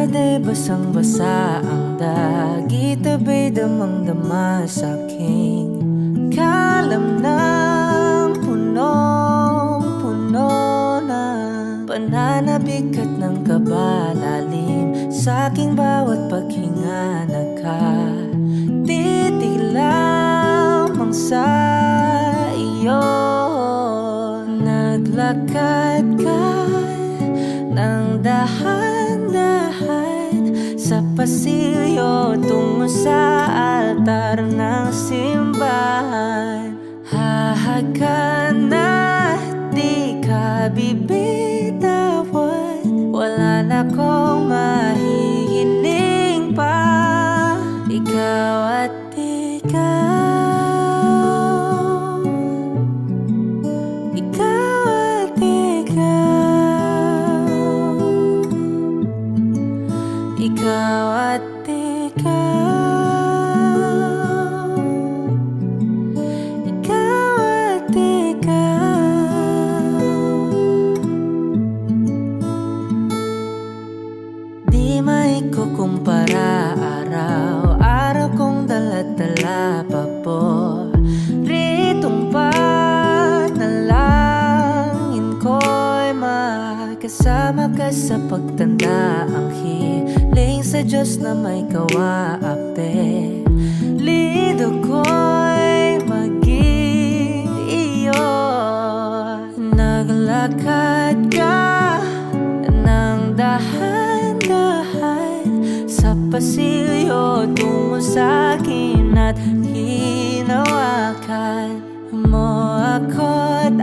Di basang-basa ang dagit, abay damang-dama sa'king kalam ng punong-puno na pananabik at ng kabalalim sa'king bawat paghinga. Nakatitig lamang sa iyo, naglakad ka ng dahan-dahan sa pasilyo tungo sa altar ng simbahan. Hahagan at di ka bibitawan, wala na kong mahihiling pa. Ikaw at ikaw, ikaw at ikaw, ikaw at ikaw, ikaw at ikaw. Di maikukumpara, araw-araw kong dala-dala paboritong panalangin ko'y makasama ka sa pagtanda. Ang hiling sa Diyos na may kawaapelido ko'y maging iyo. Naglakad ka ng dahan-dahan sa pasilyo tungo sa'kin at hinawakan mo ako't